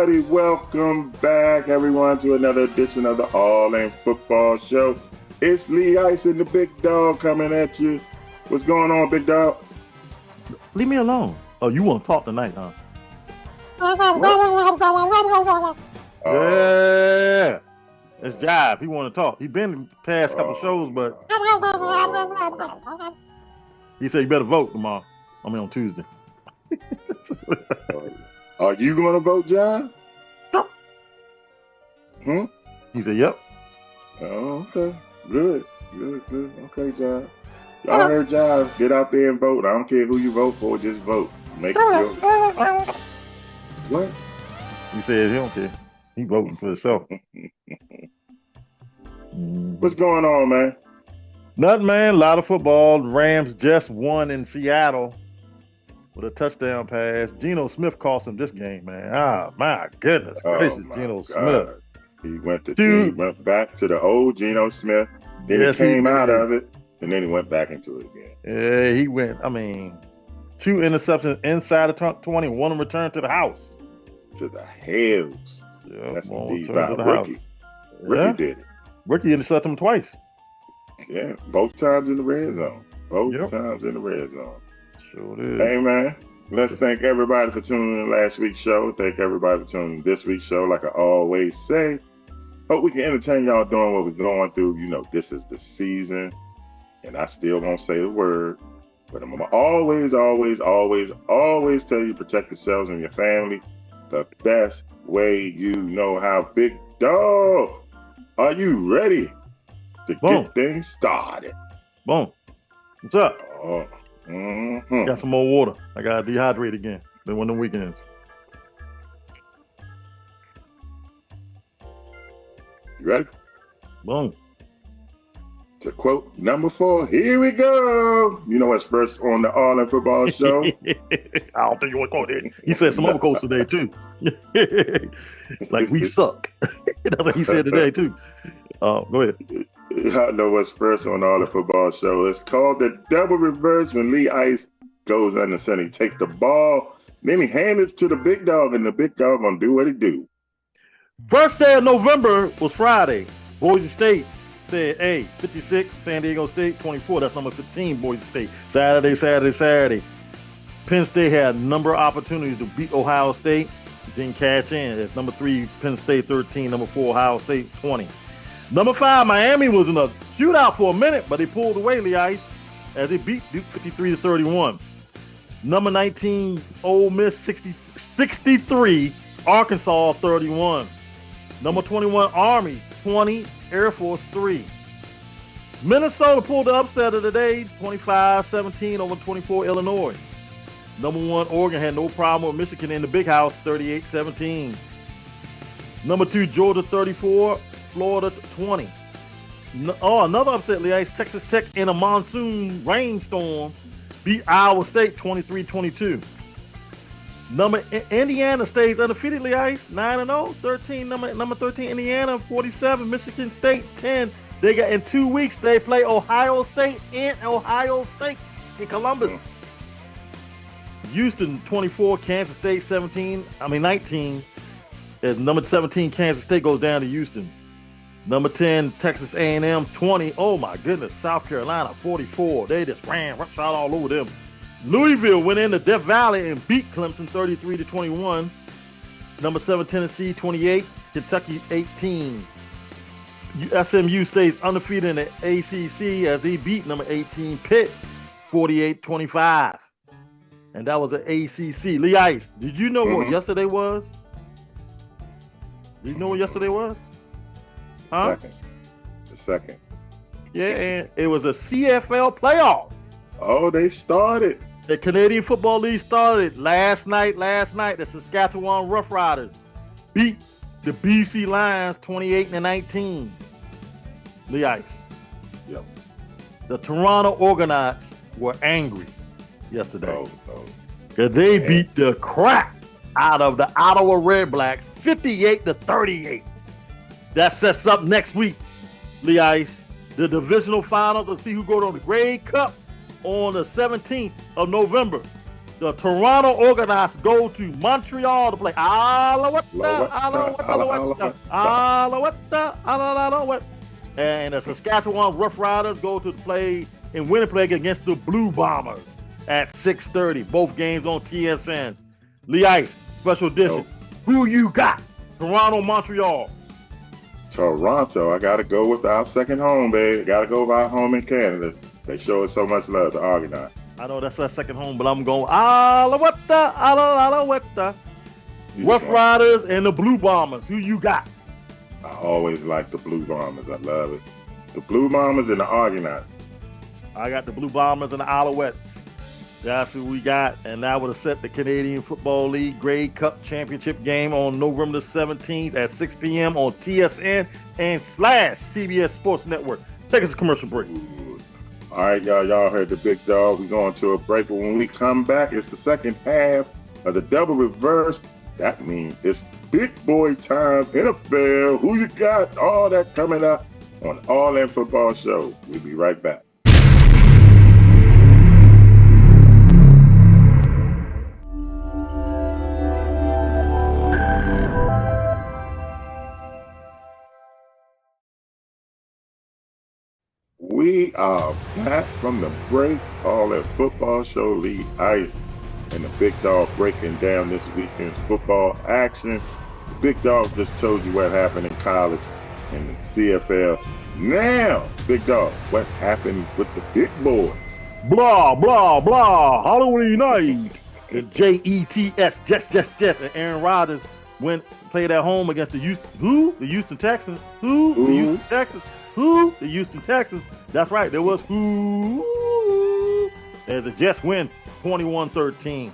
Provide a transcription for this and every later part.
everybody. Welcome back, everyone, to another edition of the All In Football Show. It's Lee Ice and the Big Dog coming at you. What's going on, Big Dog? Leave me alone. Oh, you want to talk tonight, huh? Yeah. It's Jive. He want to talk. He been in the past couple shows, but he said you better vote tomorrow. I mean on Tuesday. Are you going to vote, John? He said, yep. Oh, okay. Good. Okay, John. Y'all heard John. Get out there and vote. I don't care who you vote for. Just vote. Make your... What? He said he don't care. He voting for himself. What's going on, man? Nothing, man. A lot of football. The Rams just won in Seattle with a touchdown pass. Geno Smith cost him this game, man. Ah, my goodness gracious, Geno Smith. He went back to the old Geno Smith. Then he came out of it, and then he went back into it again. Yeah, he went. I mean, 2 interceptions inside the 20, one return to the house. To the hills. Yeah, that's indeed by Ricky. Ricky did it. Ricky intercepted him twice. Yeah, both times in the red zone. Both times in the red zone. Sure did. Hey, man, let's thank everybody for tuning in last week's show. Thank everybody for tuning in this week's show. Like I always say, hope we can entertain y'all doing what we're going through. You know, this is the season, and I still won't say the word, but I'm gonna always tell you protect yourselves and your family the best way you know how. Big Dog, are you ready to get things started? Boom. What's up? Mm-hmm. Got some more water. I got dehydrated again. Been one of them weekends. You ready? Boom. To quote number 4, here we go. You know what's first on the All In Football Show? I don't think you want to quote it. He said some other quotes today, too. Like, we suck. That's what he said today, too. Go ahead. I know what's first on All The Football Show. It's called the double reverse when Lee Ice goes under center. He takes the ball, then he hands it to the Big Dog, and the Big Dog gonna do what he do. First day of November was Friday. Boise State said, hey, 56, San Diego State, 24. That's number 15, Boise State. Saturday. Penn State had a number of opportunities to beat Ohio State. Didn't cash in. It's number 3, Penn State, 13. Number 4, Ohio State, 20. Number 5, Miami was in a shootout for a minute, but they pulled away, Lee Ice, as they beat Duke 53-31. Number 19, Ole Miss 63, Arkansas 31. Number 21, Army 20, Air Force 3. Minnesota pulled the upset of the day, 25-17 over 24 Illinois. Number 1, Oregon had no problem with Michigan in the big house, 38-17. Number 2, Georgia 34, Florida 20. Another upset, Lee Ice. Texas Tech in a monsoon rainstorm beat Iowa State 23-22. Indiana stays undefeated, Lee Ice, 9-0, 13. Number 13, Indiana 47, Michigan State 10. They got in 2 weeks. They play Ohio State in Columbus. Houston 24, Kansas State 19. As number 17, Kansas State goes down to Houston. Number 10, Texas A&M 20. Oh my goodness, South Carolina 44. They just ran shot all over them. Louisville went into Death Valley and beat Clemson 33-21. Number 7, Tennessee 28, Kentucky 18. SMU stays undefeated in the ACC as they beat number 18 Pitt 48-25. And that was an ACC. Lee Ice, did you know what yesterday was? Did you know what yesterday was? Huh? The second. Yeah, and it was a CFL playoff. Oh, they started. The Canadian Football League started last night. The Saskatchewan Roughriders beat the BC Lions 28-19. Lee Ice. Yep. The Toronto Argonauts were angry yesterday. Oh. They beat the crap out of the Ottawa Redblacks 58-38. That sets up next week, Lee Ice, the divisional finals to see who goes on the Grey Cup on the 17th of November. The Toronto Argonauts go to Montreal to play Alouette. And the Saskatchewan Roughriders go to play in Winnipeg against the Blue Bombers at 6:30. Both games on TSN. Lee Ice, special edition. Who you got? Toronto, Montreal. Toronto. I got to go with our second home, baby. Got to go with our home in Canada. They show us so much love, the Argonauts. I know that's our second home, but I'm going Alouette. Rough Riders and the Blue Bombers. Who you got? I always like the Blue Bombers. I love it. The Blue Bombers and the Argonauts. I got the Blue Bombers and the Alouettes. That's who we got. And that would have set the Canadian Football League Grey Cup Championship game on November 17th at 6 p.m. on TSN and / CBS Sports Network. Take us to commercial break. All right, y'all. Y'all heard the big dog. We're going to a break, but when we come back, it's the second half of the double reverse. That means it's big boy time, NFL. Who you got? All that coming up on All In Football Show. We'll be right back. We are back from the break. All That Football Show. Lee Ice and the big dog breaking down this weekend's football action. The big dog just told you what happened in college and the CFL. Now, big dog, what happened with the big boys? Blah, blah, blah. Halloween night. The Jets, Jets, and Aaron Rodgers played at home against the Houston Texans. The Houston Texans. That's right. There was as the Jets win 21-13.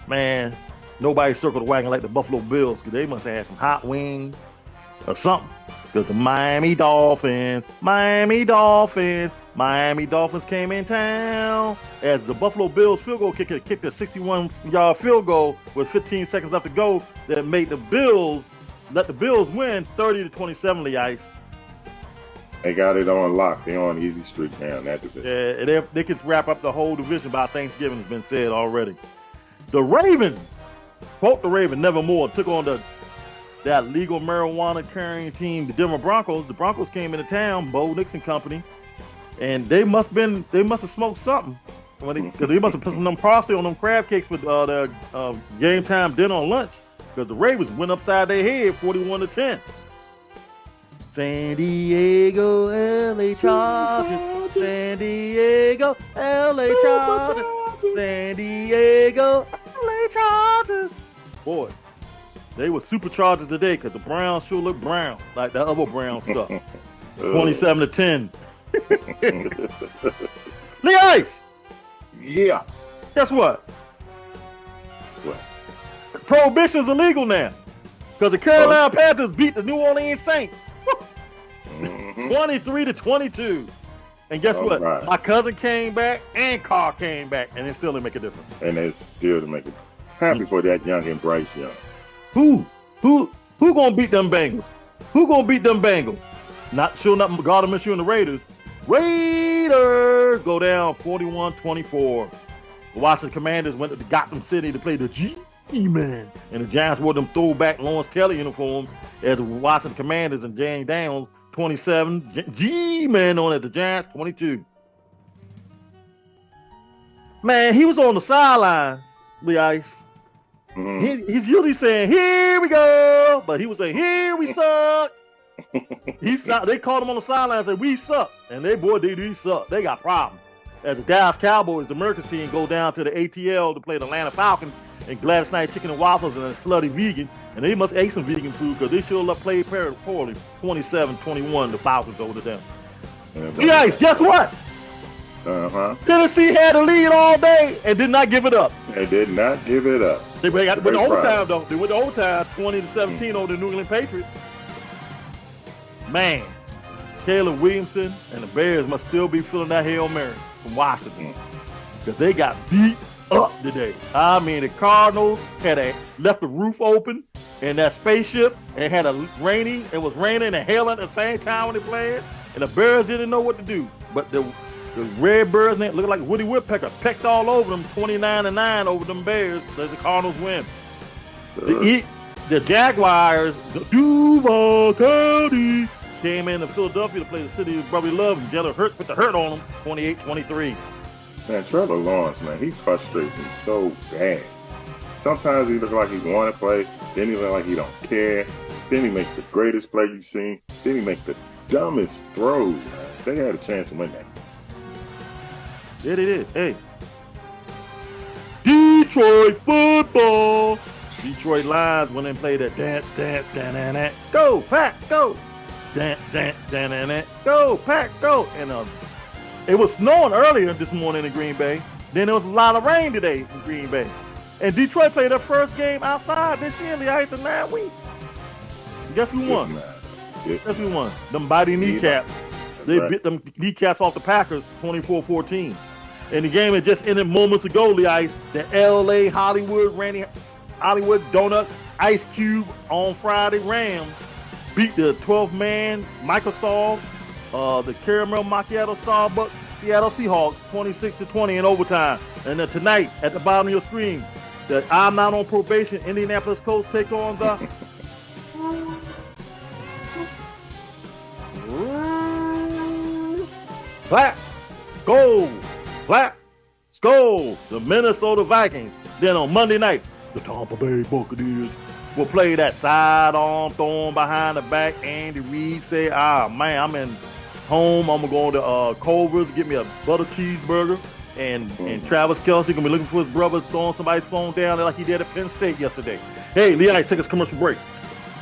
Man, nobody circled the wagon like the Buffalo Bills because they must have had some hot wings or something. Because the Miami Dolphins came in town as the Buffalo Bills field goal kicker kicked a 61-yard field goal with 15 seconds left to go that made the Bills win 30-27, Lee Ice. They got it on lock. They're on easy streak now in that division. Yeah, they could wrap up the whole division by Thanksgiving. Has been said already. The Ravens, quote the Ravens, nevermore, took on that legal marijuana carrying team, the Denver Broncos. The Broncos came into town, Bo Nix and company, and they must have smoked something. Because they must have put some parsley on them crab cakes for their game time dinner or lunch. Because the Ravens went upside their head 41-10. San Diego, LA Chargers. San Diego, LA Chargers. San Diego, LA Chargers. Boy, they were superchargers today because the Browns sure look brown, like that other brown stuff. 27-10. Lee Ice. Yeah. Guess what? What? Prohibition's illegal now because the Carolina Panthers beat the New Orleans Saints 23-22. And guess what? Right. My cousin came back and Carr came back, and it still didn't make a difference. And it still didn't make it. Happy for that young and Bryce Young. Who gonna beat them Bengals? Who gonna beat them Bengals? Not sure nothing. God of Michigan and the Raiders. Raiders go down 41-24. The Washington Commanders went to Gotham City to play the G-Men, and the Giants wore them throwback Lawrence Taylor uniforms as the Washington Commanders and James Daniels 27, G-Men on it, the Giants 22. Man, he was on the sideline, Lee Ice. Mm-hmm. He's usually saying, "Here we go," but he was saying, "Here we suck." They called him on the sideline and said, "We suck," and they suck. They got problems. As the Dallas Cowboys, the America's team, go down to the ATL to play the Atlanta Falcons and Gladys Knight Chicken and Waffles and a slutty vegan, and they must eat some vegan food because they sure played poorly. 27-21, the Falcons over them. Guys, guess what? Tennessee had a lead all day and did not give it up. They did not give it up. They went to overtime, though. They went to overtime, 20-17 over the New England Patriots. Man, Taylor Williamson and the Bears must still be feeling that Hail Mary from Washington because they got beat up today. I mean, the Cardinals left the roof open in that spaceship and it was raining and hailing at the same time when they played, and the Bears didn't know what to do. But The Redbirds looking like Woody Woodpecker, pecked all over them, 29-9 over them Bears. The Cardinals win. The Jaguars, the Duval County, came into Philadelphia to play the city of brotherly love, and Jalen Hurts put the hurt on them, 28-23. Man, Trevor Lawrence, man, he frustrates me so bad. Sometimes he looks like he want to play, then he look like he don't care. Then he makes the greatest play you've seen. Then he makes the dumbest throws, man. They had a chance to win that. Yeah, they did. Hey. Detroit football. Detroit Lions when they played that dan. Go, Pack, go. Dan, go, Pack, go. And it was snowing earlier this morning in Green Bay. Then there was a lot of rain today in Green Bay. And Detroit played their first game outside this year in the ice in 9 weeks. Guess who won? Guess who won? Them body kneecaps. They bit them kneecaps off the Packers 24-14. And the game had just ended moments ago, the ice. The L.A. Hollywood Donut Ice Cube on Friday Rams beat the 12-man Microsoft, the Caramel Macchiato Starbucks Seattle Seahawks 26-20 in overtime. And then tonight, at the bottom of your screen, the I'm Not on Probation Indianapolis Colts take on the Black Gold, the Minnesota Vikings. Then on Monday night, the Tampa Bay Buccaneers will play that sidearm throwing behind the back. Andy Reid say, man, I'm in home. I'm going to go to Culver's, get me a butter cheeseburger. And Travis Kelce going to be looking for his brother throwing somebody's phone down like he did at Penn State yesterday. Hey, Leon, take us commercial break.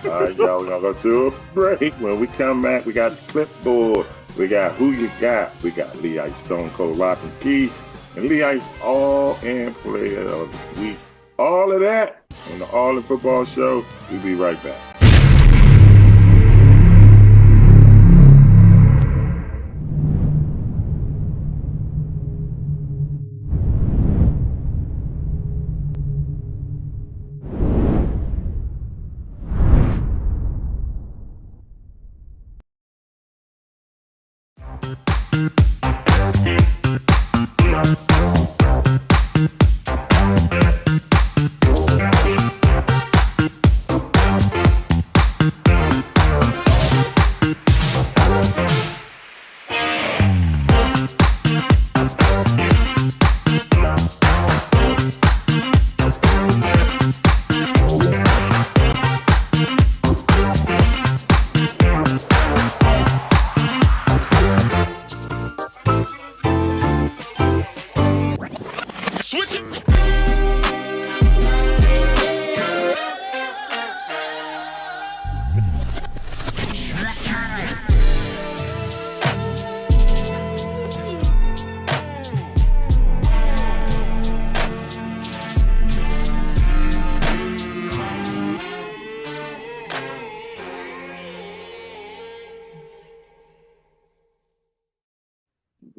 All right, y'all, we're going to go to a break. When we come back, we got the clipboard. We got Who You Got. We got Lee Ice, Stone Cold Lock and Key. And Lee Ice All-In Player of the Week. All of that on the All-In Football Show. We'll be right back.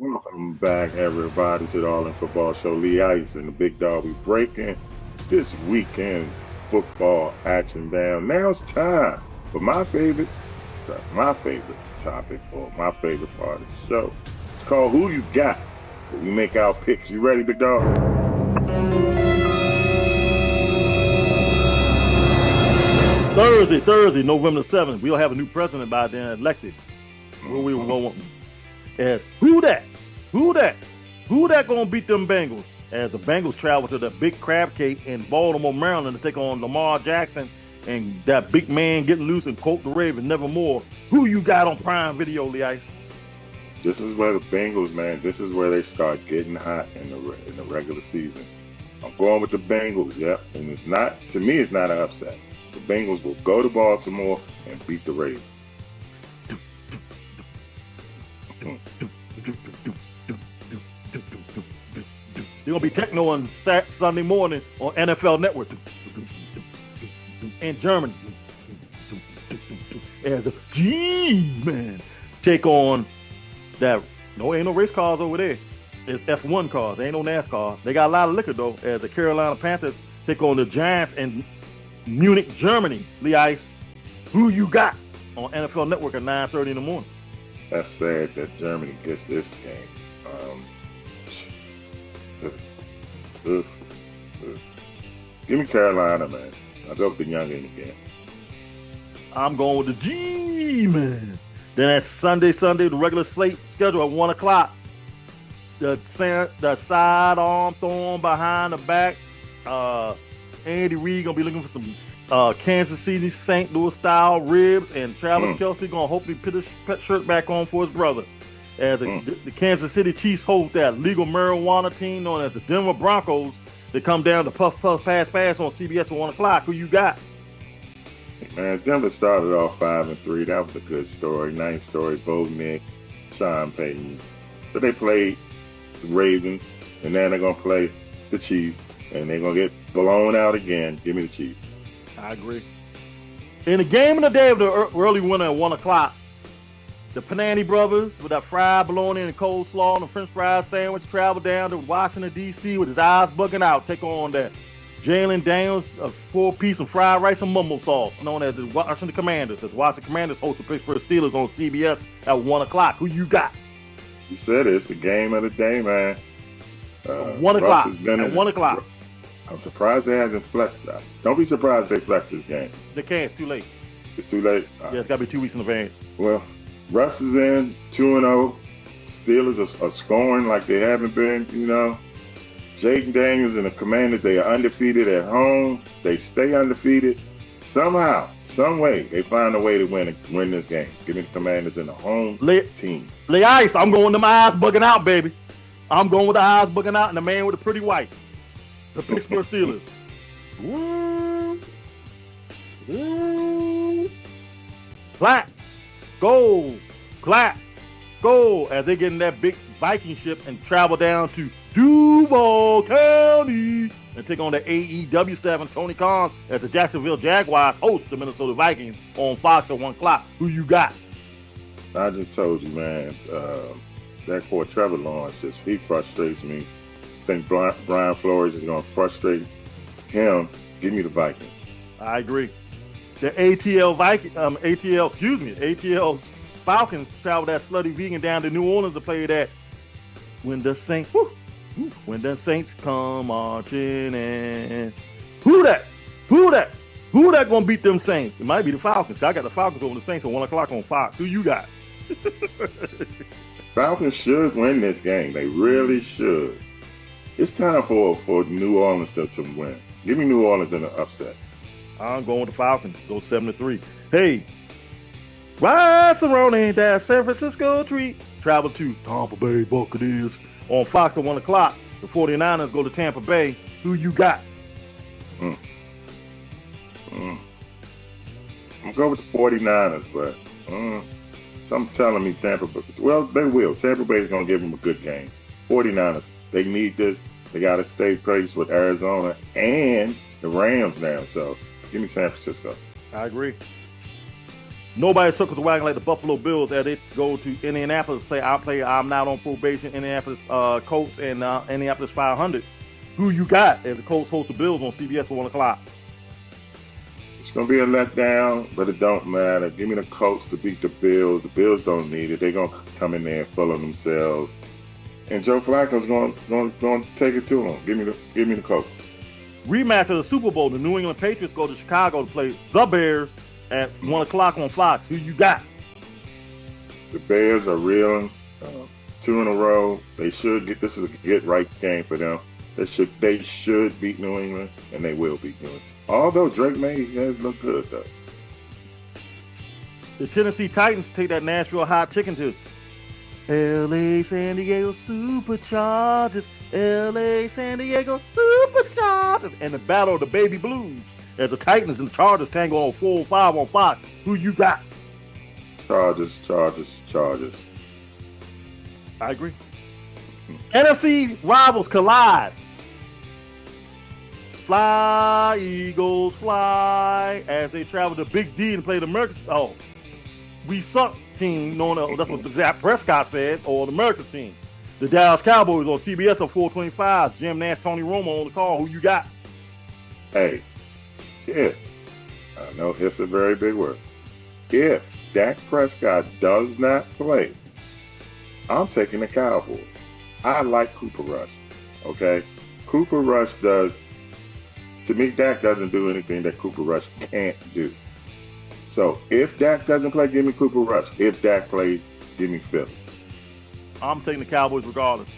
Welcome back, everybody, to the All-In Football Show. Lee Ice and the Big Dog. We breaking this weekend football action down. Now it's time for my favorite topic, or my favorite part of the show. It's called Who You Got. We make our picks. You ready, Big Dog? Thursday, November 7th. We'll have a new president by then elected. Where we will as who that gonna beat them Bengals? As the Bengals travel to the Big Crab Cake in Baltimore, Maryland to take on Lamar Jackson and that big man getting loose and quote the Ravens nevermore. Who you got on Prime Video, Lee Ice? This is where the Bengals, man, this is where they start getting hot in the regular season. I'm going with the Bengals, yep. And it's not, to me, it's not an upset. The Bengals will go to Baltimore and beat the Ravens. They're going to be techno on Sunday morning on NFL Network in Germany. As the G-Man take on that. No, ain't no race cars over there. It's F1 cars. Ain't no NASCAR. They got a lot of liquor, though, as the Carolina Panthers take on the Giants in Munich, Germany. Lee Ice, who you got on NFL Network at 9:30 in the morning? That's sad that Germany gets this game. Um, ugh, ugh. Give me Carolina, man. I'll go with the youngin again. I'm going with the G-Man. Then that's Sunday, the regular slate schedule at 1 o'clock. The sidearm thrown behind the back. Andy Reid going to be looking for some Kansas City, St. Louis style ribs. And Travis Kelce going to hopefully put his pet shirt back on for his brother. As the Kansas City Chiefs host that legal marijuana team known as the Denver Broncos. They come down to puff, pass on CBS at 1 o'clock. Who you got? Man, Denver started off 5-3. That was a good story. Nice story. Bo Nix, Sean Payton. But they played the Ravens, and then they're going to play the Chiefs, and they're going to get blown out again. Give me the Chiefs. I agree. In the game of the day of the early winner at 1 o'clock, the Panani brothers with that fried bologna and coleslaw and a French fries sandwich travel down to Washington, D.C. with his eyes bugging out, take on that Jalen Daniels, a 4-piece of fried rice and mumble sauce, known as the Washington Commanders. As Washington Commanders host the Pittsburgh Steelers on CBS at 1 o'clock. Who you got? You said it's the game of the day, man. 1 o'clock. At 1 o'clock. I'm surprised they hasn't flexed that. Don't be surprised they flex this game. They can't. It's too late. It's too late? Yeah, it's got to be 2 weeks in advance. Well, Russ is in 2-0. Steelers are scoring like they haven't been, you know. Jaden Daniels and the Commanders, they are undefeated at home. They stay undefeated. Somehow, some way, they find a way to win this game. Give me the Commanders in the home team. Lay ice. I'm going with them eyes bugging out, baby. I'm going with the eyes bugging out and the man with the pretty white. The Pittsburgh Steelers. Black, gold, black, gold. As they get in that big Viking ship and travel down to Duval County and take on the AEW staff and Tony Khan as the Jacksonville Jaguars host the Minnesota Vikings on Fox at 1 o'clock. Who you got? I just told you, man. That poor Trevor Lawrence he frustrates me. I think Brian Flores is going to frustrate him. Give me the Vikings. I agree. The ATL Falcons travel that slutty vegan down to New Orleans to play that when the Saints come marching in. Who that gonna beat them Saints? It might be the Falcons. I got the Falcons over the Saints at 1 o'clock on Fox. Who you got? Falcons should win this game. They really should. It's time for New Orleans to win. Give me New Orleans in the upset. I'm going with the Falcons. Go 7-3. Hey, Rice-A-Roni, that San Francisco treat. Travel to Tampa Bay Buccaneers on Fox at 1 o'clock. The 49ers go to Tampa Bay. Who you got? I'm going with the 49ers, but something's telling me Tampa Bay. Well, they will. Tampa Bay is going to give them a good game. 49ers, they need this. They got to stay pace with Arizona and the Rams now. So give me San Francisco. I agree. Nobody circles the wagon like the Buffalo Bills as they go to Indianapolis and say, I'm not on probation. Indianapolis Colts and Indianapolis 500. Who you got as the Colts host the Bills on CBS at 1 o'clock? It's going to be a letdown, but it don't matter. Give me the Colts to beat the Bills. The Bills don't need it. They're going to come in there full of themselves. And Joe Flacco's going to take it to them. Give me the Colts. Rematch of the Super Bowl. The New England Patriots go to Chicago to play the Bears at 1 o'clock on Fox. Who you got? The Bears are reeling. 2 in a row. They should get. This is a get-right game for them. They should beat New England, and they will beat New England. Although Drake May has looked good, though. The Tennessee Titans take that Nashville hot chicken to L.A. San Diego Superchargers. L.A. San Diego Superchargers. And the battle of the Baby Blues as the Titans and the Chargers tango on 4-5 on Fox. Who you got? Chargers. I agree. NFC rivals collide. Fly, Eagles, fly, as they travel to Big D and play the Americans. Oh, we suck team, that's what Zach Prescott said, or the Americans team. The Dallas Cowboys on CBS at 4:25. Jim Nash, Tony Romo on the call. Who you got? Hey, I know if's a very big word. If Dak Prescott does not play, I'm taking the Cowboys. I like Cooper Rush. Okay, Cooper Rush does. To me, Dak doesn't do anything that Cooper Rush can't do. So if Dak doesn't play, give me Cooper Rush. If Dak plays, give me Philly. I'm taking the Cowboys regardless.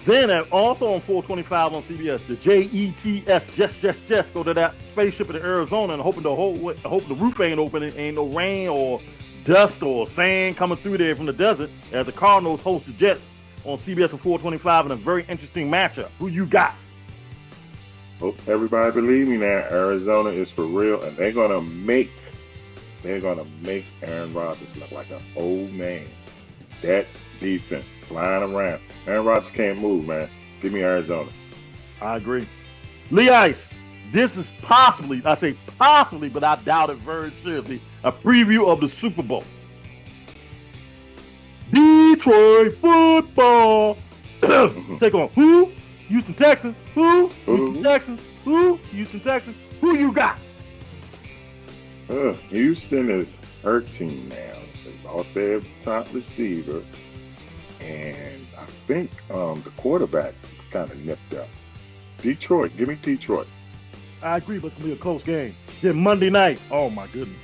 Then also on 425 on CBS, the JETS, just go to that spaceship in Arizona and hoping the roof ain't open, ain't no rain or dust or sand coming through there from the desert as the Cardinals host the Jets on CBS at 425 in a very interesting matchup. Who you got? Hope everybody believe me now. Arizona is for real, and they're gonna make Aaron Rodgers look like an old man. That defense flying around. Aaron Rodgers can't move, man. Give me Arizona. I agree. Lee Ice, this is possibly, I say possibly, but I doubt it very seriously, a preview of the Super Bowl. Detroit football. Take on who? Houston Texans. Who? Houston Texans. Who? Houston Texans. Who you got? Houston is hurting now. They lost their top receiver, and I think the quarterback kind of nipped up. Detroit, give me Detroit. I agree, but it's going to be a close game. Then Monday night, oh my goodness.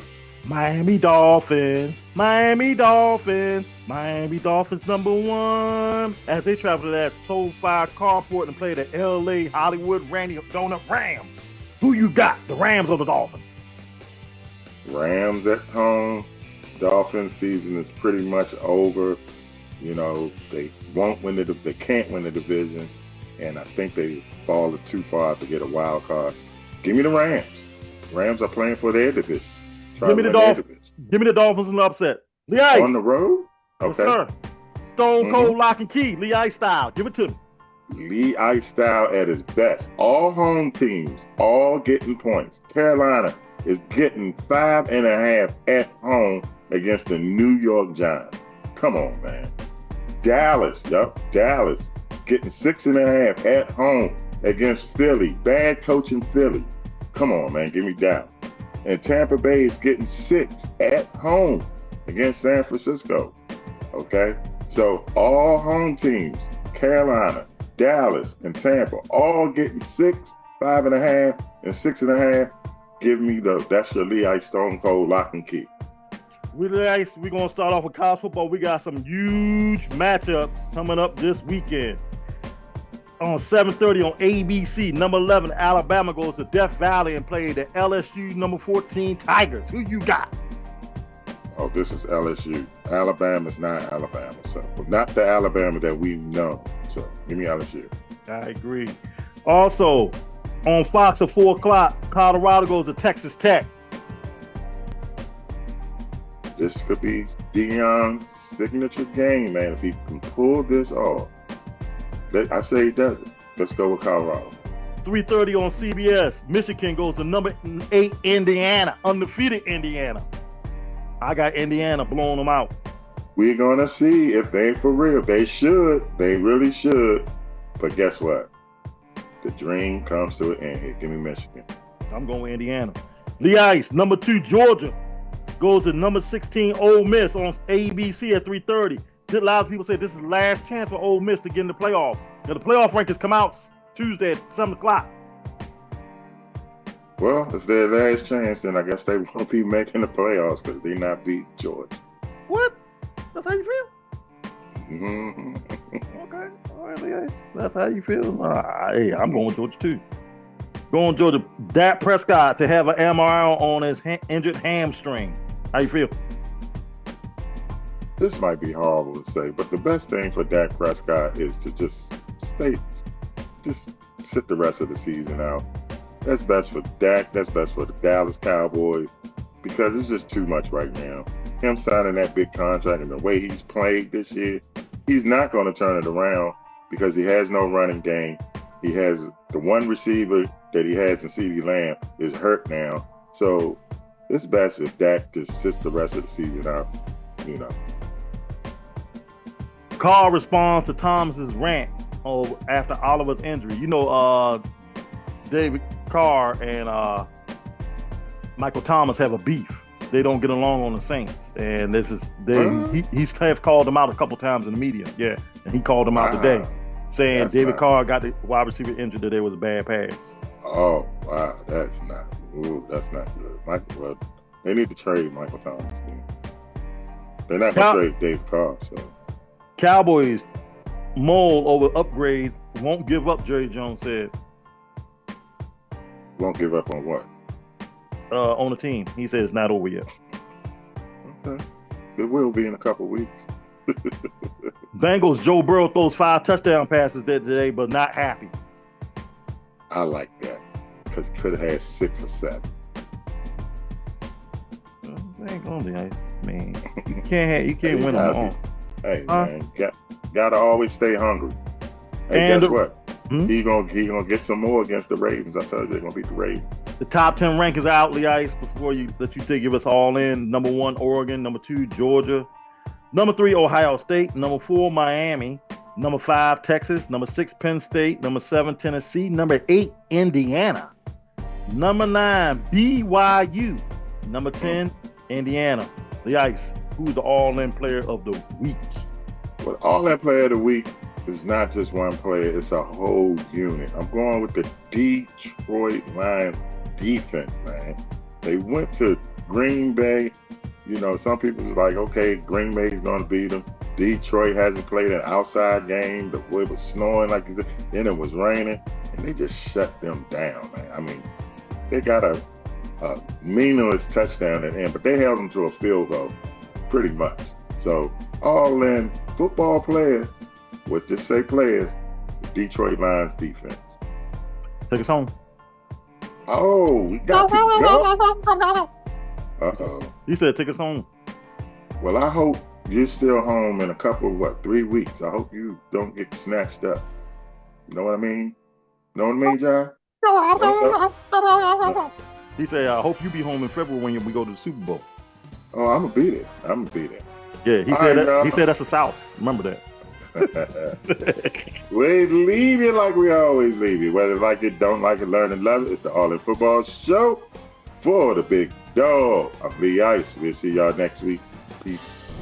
Miami Dolphins #1 as they travel to that SoFi carport and play the LA Hollywood Randy Donut Rams. Who you got? The Rams or the Dolphins? Rams at home. Dolphins season is pretty much over. You know, they can't win the division, and I think they fall too far to get a wild card. Give me the Rams. Rams are playing for their division. Give me the Dolphins. Give me the Dolphins in the upset. Lee Ice. On the road? Okay. Yes, sir. Stone cold lock and key. Lee Ice style. Give it to me. Lee Ice style at his best. All home teams, all getting points. Carolina is getting 5.5 at home against the New York Giants. Come on, man. Dallas getting 6.5 at home against Philly. Bad coaching Philly. Come on, man. Give me Dallas. And Tampa Bay is getting 6 at home against San Francisco. Okay? So all home teams, Carolina, Dallas, and Tampa, all getting 6, 5.5, and 6.5. Give me that's your Lee Ice Stone Cold lock and key. We're going to start off with college football. We got some huge matchups coming up this weekend. On 7:30 on ABC, number 11, Alabama goes to Death Valley and play the LSU number 14 Tigers. Who you got? Oh, this is LSU. Alabama's not Alabama, so not the Alabama that we know. So give me LSU. I agree. Also, on Fox at 4 o'clock, Colorado goes to Texas Tech. This could be Deion's signature game, man. If he can pull this off. I say he does it. Let's go with Colorado. 3:30 on CBS. Michigan goes to number 8 Indiana, undefeated Indiana. I got Indiana blowing them out. We're going to see if they for real. They should. They really should. But guess what? The dream comes to an end here. Give me Michigan. I'm going with Indiana. Lee Ice, number 2 Georgia goes to number 16 Ole Miss on ABC at 3:30. A lot of people say this is the last chance for Ole Miss to get in the playoffs. Now, the playoff rankings come out Tuesday at 7 o'clock. Well, if their last chance, then I guess they won't be making the playoffs because they not beat Georgia. What? That's how you feel? Mm-hmm. Okay. All right, that's how you feel? Hey, I'm going with Georgia too. Going Georgia. Dak Prescott to have an MRI on his injured hamstring. How you feel? This might be horrible to say, but the best thing for Dak Prescott is to just sit the rest of the season out. That's best for Dak. That's best for the Dallas Cowboys because it's just too much right now. Him signing that big contract and the way he's played this year, he's not going to turn it around because he has no running game. He has the one receiver that he has in CeeDee Lamb is hurt now. So it's best if Dak just sits the rest of the season out, you know. Carr responds to Thomas's rant after Oliver's injury. You know, David Carr and Michael Thomas have a beef. they don't get along on the Saints, and he's have called them out a couple times in the media. Yeah, and he called them out today, saying That's David not- Carr got the wide receiver injured today was a bad pass. Oh wow, that's not good. Well, they need to trade Michael Thomas. They're not gonna trade David Carr. So Cowboys mull over upgrades, won't give up. Jerry Jones said won't give up on what? On the team. He said it's not over yet. Okay, it will be in a couple weeks. Bengals, Joe Burrow throws 5 touchdown passes today, but not happy. I like that because he could have had 6 or 7. They ain't gonna be nice. I mean, you can't win them all. Hey man, gotta always stay hungry. Hey, And guess what? Hmm? He gonna get some more against the Ravens. I told you they're gonna beat the Ravens. The top 10 rankings out, Lee Ice, before you give us all in. Number 1, Oregon. Number 2, Georgia. Number 3, Ohio State. Number 4, Miami. Number 5, Texas. Number 6, Penn State. Number 7, Tennessee. Number 8, Indiana. Number 9, BYU. Number 10, Indiana. Lee Ice, who's the all-in player of the week? Well, all-in player of the week is not just one player, it's a whole unit. I'm going with the Detroit Lions defense, man. They went to Green Bay. You know, some people was like, okay, Green Bay's going to beat them. Detroit hasn't played an outside game. The boy was snowing, like you said. Then it was raining, and they just shut them down, man. I mean, they got a meaningless touchdown at the end, but they held them to a field goal, pretty much. So, all-in football players, let's just say players, Detroit Lions defense. Take us home. Oh, we got to go. Uh-oh. He said, take us home. Well, I hope you're still home in a couple of, 3 weeks. I hope you don't get snatched up. You know what I mean? Know what I mean, John? He said, I hope you be home in February when we go to the Super Bowl. Oh, I'm going to beat it. Yeah, he said that's the South. Remember that. We leave it like we always leave it. Whether like it, don't like it, learn and love it. It's the All In Football Show for the Big Dog. I'm Lee Ice. We'll see y'all next week. Peace.